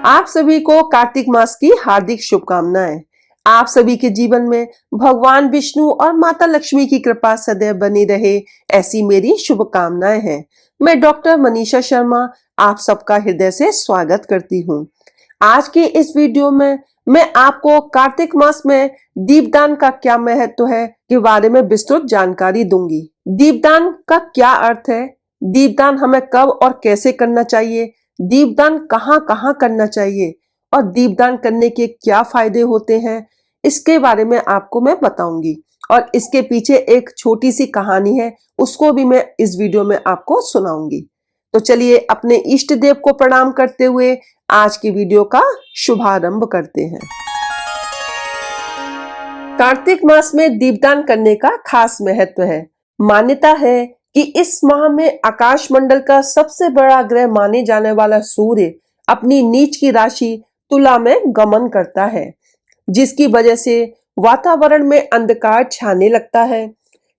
आप सभी को कार्तिक मास की हार्दिक शुभकामनाएं। आप सभी के जीवन में भगवान विष्णु और माता लक्ष्मी की कृपा सदैव बनी रहे, ऐसी मेरी शुभकामनाएं हैं। मैं डॉक्टर मनीषा शर्मा आप सबका हृदय से स्वागत करती हूं। आज के इस वीडियो में मैं आपको कार्तिक मास में दीपदान का क्या महत्व है के बारे में विस्तृत जानकारी दूंगी। दीपदान का क्या अर्थ है, दीपदान हमें कब और कैसे करना चाहिए, दीपदान कहाँ कहाँ करना चाहिए और दीपदान करने के क्या फायदे होते हैं, इसके बारे में आपको मैं बताऊंगी। और इसके पीछे एक छोटी सी कहानी है, उसको भी मैं इस वीडियो में आपको सुनाऊंगी। तो चलिए अपने इष्ट देव को प्रणाम करते हुए आज की वीडियो का शुभारंभ करते हैं। कार्तिक मास में दीपदान करने का खास महत्व है। मान्यता है कि इस माह में आकाश मंडल का सबसे बड़ा ग्रह माने जाने वाला सूर्य अपनी नीच की राशि तुला में गमन करता है, जिसकी वजह से वातावरण में अंधकार छाने लगता है।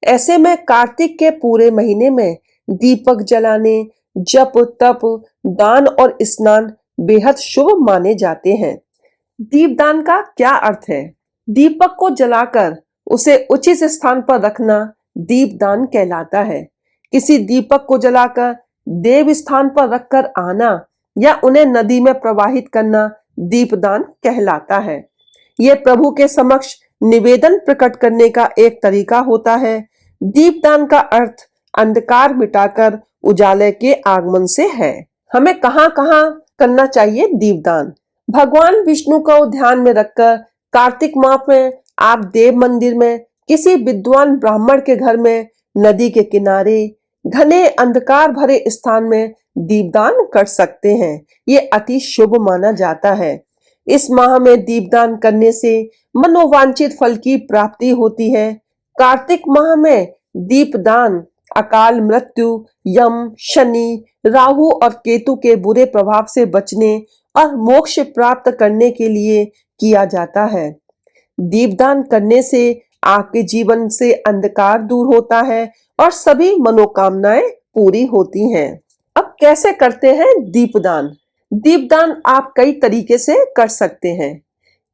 ऐसे में कार्तिक के पूरे महीने में दीपक जलाने, जप तप, दान और स्नान बेहद शुभ माने जाते हैं। दीपदान का क्या अर्थ है? दीपक को जलाकर उसे उचित स्थान पर रखना दीपदान कहलाता है। किसी दीपक को जलाकर देव स्थान पर रखकर आना या उन्हें नदी में प्रवाहित करना दीपदान कहलाता है। यह प्रभु के समक्ष निवेदन प्रकट करने का एक तरीका होता है। दीपदान का अर्थ अंधकार मिटाकर उजाले के आगमन से है। हमें कहाँ कहाँ करना चाहिए दीपदान? भगवान विष्णु को ध्यान में रखकर कार्तिक माह में आप देव मंदिर में, किसी विद्वान ब्राह्मण के घर में, नदी के किनारे, घने अंधकार भरे स्थान में दीपदान कर सकते हैं। ये अति शुभ माना जाता है। इस माह में दीपदान करने से मनोवांछित फल की प्राप्ति होती है। कार्तिक माह में दीपदान अकाल मृत्यु, यम, शनि, राहु और केतु के बुरे प्रभाव से बचने और मोक्ष प्राप्त करने के लिए किया जाता है। दीपदान करने से आपके जीवन से अंधकार दूर होता है और सभी मनोकामनाएं पूरी होती हैं। अब कैसे करते हैं दीपदान? दीपदान आप कई तरीके से कर सकते हैं।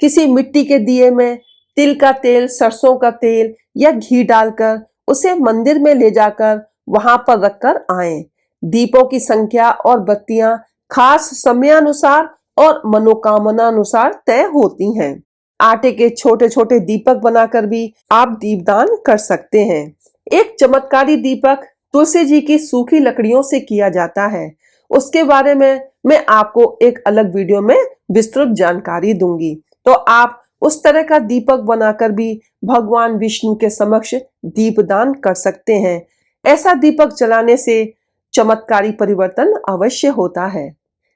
किसी मिट्टी के दिए में तिल का तेल, सरसों का तेल या घी डालकर उसे मंदिर में ले जाकर वहां पर रखकर आएं। दीपों की संख्या और बत्तियां खास समयानुसार और मनोकामना अनुसार तय होती हैं। आटे के छोटे छोटे दीपक बनाकर भी आप दीपदान कर सकते हैं। एक चमत्कारी दीपक तुलसी जी की सूखी लकड़ियों से किया जाता है। उसके बारे में मैं आपको एक अलग वीडियो में विस्तृत जानकारी दूंगी। तो आप उस तरह का दीपक बनाकर भी भगवान विष्णु के समक्ष दीपदान कर सकते हैं। ऐसा दीपक जलाने से चमत्कारी परिवर्तन अवश्य होता है।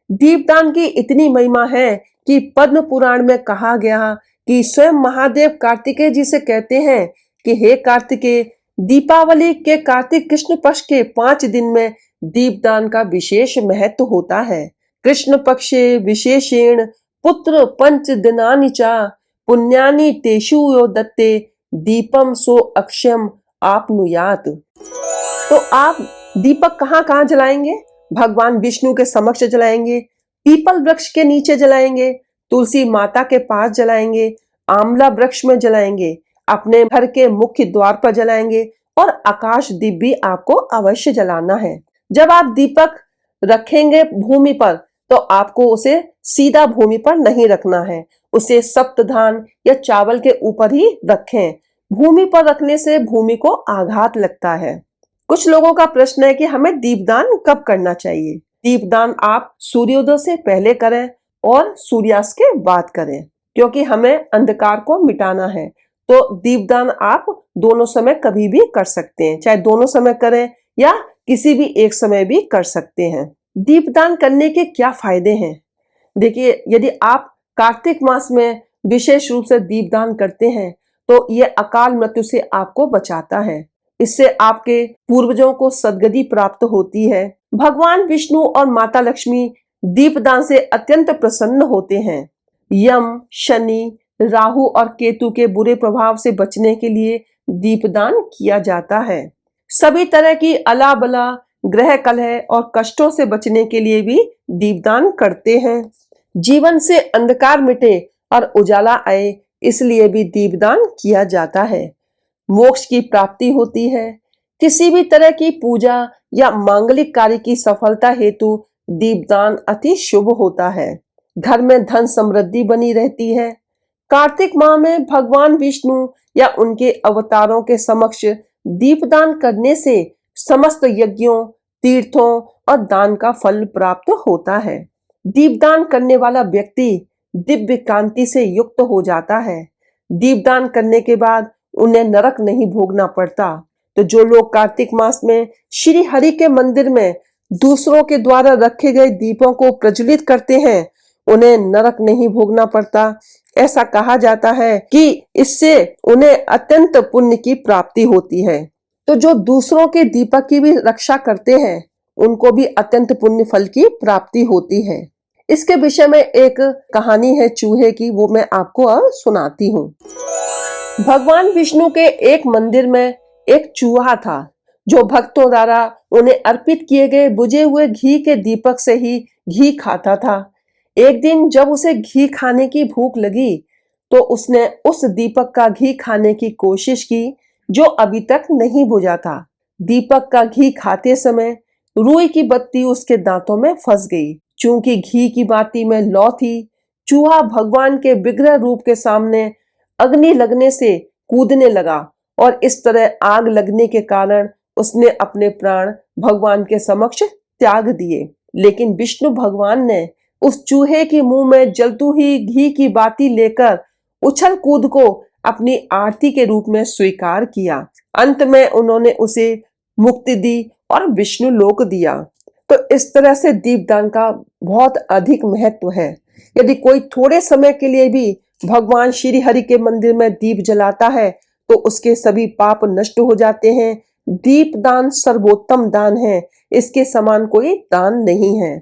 दीपदान की इतनी महिमा है कि पद्म पुराण में कहा गया कि स्वयं महादेव कार्तिकेय जी से कहते हैं कि हे कार्तिकेय, दीपावली के कार्तिक कृष्ण पक्ष के 5 दिन में दीपदान का विशेष महत्व होता है। कृष्ण पक्षे विशेषेण पुत्र पंच दिनानि चा पुण्यानि तेषु यो दत्ते दीपम सो अक्षयम आपनुयात। तो आप दीपक कहाँ कहाँ जलाएंगे? भगवान विष्णु के समक्ष जलाएंगे, पीपल वृक्ष के नीचे जलाएंगे, तुलसी माता के पास जलाएंगे, आंवला वृक्ष में जलाएंगे, अपने घर के मुख्य द्वार पर जलाएंगे और आकाश दीप भी आपको अवश्य जलाना है। जब आप दीपक रखेंगे भूमि पर तो आपको उसे सीधा भूमि पर नहीं रखना है, उसे सप्तधान या चावल के ऊपर ही रखें। भूमि पर रखने से भूमि को आघात लगता है। कुछ लोगों का प्रश्न है कि हमें दीपदान कब करना चाहिए? दीपदान आप सूर्योदय से पहले करें और सूर्यास्त के बाद करें, क्योंकि हमें अंधकार को मिटाना है। तो दीपदान आप दोनों समय कभी भी कर सकते हैं, चाहे दोनों समय करें या किसी भी एक समय भी कर सकते हैं। दीपदान करने के क्या फायदे हैं? देखिए, यदि आप कार्तिक मास में विशेष रूप से दीपदान करते हैं तो यह अकाल मृत्यु से आपको बचाता है। इससे आपके पूर्वजों को सद्गति प्राप्त होती है। भगवान विष्णु और माता लक्ष्मी दीपदान से अत्यंत प्रसन्न होते हैं। यम, शनि, राहु और केतु के बुरे प्रभाव से बचने के लिए दीपदान किया जाता है। सभी तरह की अला बला, ग्रह कलह और कष्टों से बचने के लिए भी दीपदान करते हैं। जीवन से अंधकार मिटे और उजाला आए, इसलिए भी दीपदान किया जाता है। मोक्ष की प्राप्ति होती है। किसी भी तरह की पूजा या मांगलिक कार्य की सफलता हेतु दीपदान अति शुभ होता है। घर में धन समृद्धि बनी रहती है। कार्तिक माह में भगवान विष्णु या उनके अवतारों के समक्ष दीपदान करने से समस्त यज्ञों, तीर्थों और दान का फल प्राप्त होता है। दीपदान करने वाला व्यक्ति दिव्य कांति से युक्त हो जाता है। दीपदान करने के बाद उन्हें नरक नहीं भोगना पड़ता। तो जो लोग कार्तिक मास में श्री हरि के मंदिर में दूसरों के द्वारा रखे गए दीपों को प्रज्वलित करते हैं, उन्हें नरक नहीं भोगना पड़ता। ऐसा कहा जाता है कि इससे उन्हें अत्यंत पुण्य की प्राप्ति होती है। तो जो दूसरों के दीपक की भी रक्षा करते हैं, उनको भी अत्यंत पुण्य फल की प्राप्ति होती है। इसके विषय में एक कहानी है चूहे की, वो मैं आपको अब सुनाती हूँ। भगवान विष्णु के एक मंदिर में एक चूहा था, जो भक्तों द्वारा उन्हें अर्पित किए गए बुझे हुए घी के दीपक से ही घी खाता था। एक दिन जब उसे घी खाने की भूख लगी, तो उसने उस दीपक का घी खाने की कोशिश की, जो अभी तक नहीं बुझा था। दीपक का घी खाते समय रुई की बत्ती उसके दांतों में फंस गई। चूंकि घी की बाती में लौ थी, चूहा भगवान के विग्रह रूप के सामने अग्नि लगने से कूदने लगा और इस तरह आग लगने के कारण उसने अपने प्राण भगवान के समक्ष त्याग दिए। लेकिन विष्णु भगवान ने उस चूहे के मुंह में जलती हुई घी की बाती लेकर उछल कूद को अपनी आरती के रूप में स्वीकार किया। अंत में उन्होंने उसे मुक्ति दी और विष्णु लोक दिया। तो इस तरह से दीपदान का बहुत अधिक महत्व है। यदि कोई थोड़े समय के लिए भी भगवान श्री हरि के मंदिर में दीप जलाता है, तो उसके सभी पाप नष्ट हो जाते हैं। दीपदान सर्वोत्तम दान है, इसके समान कोई दान नहीं है।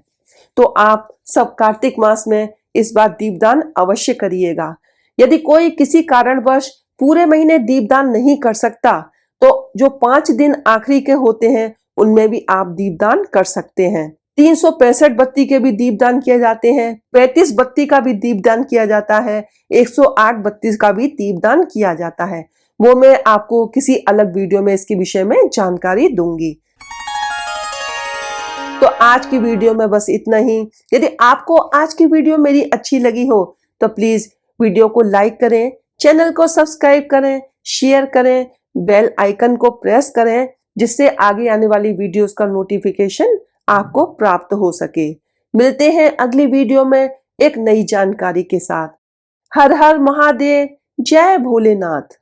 तो आप सब कार्तिक मास में इस बार दीपदान अवश्य करिएगा। यदि कोई किसी कारणवश पूरे महीने दीपदान नहीं कर सकता, तो जो 5 दिन आखिरी के होते हैं, उनमें भी आप दीपदान कर सकते हैं। 365 बत्ती के भी दीपदान किए जाते हैं, 35 बत्ती का भी दीपदान किया जाता है, 108 बत्ती का भी दीपदान किया जाता है। वो मैं आपको किसी अलग वीडियो में इसके विषय में जानकारी दूंगी। तो आज की वीडियो में बस इतना ही। यदि आपको आज की वीडियो मेरी अच्छी लगी हो, तो प्लीज वीडियो को लाइक करें, चैनल को सब्सक्राइब करें, शेयर करें, बेल आइकन को प्रेस करें, जिससे आगे आने वाली वीडियोस का नोटिफिकेशन आपको प्राप्त हो सके। मिलते हैं अगली वीडियो में एक नई जानकारी के साथ। हर हर महादेव, जय भोलेनाथ।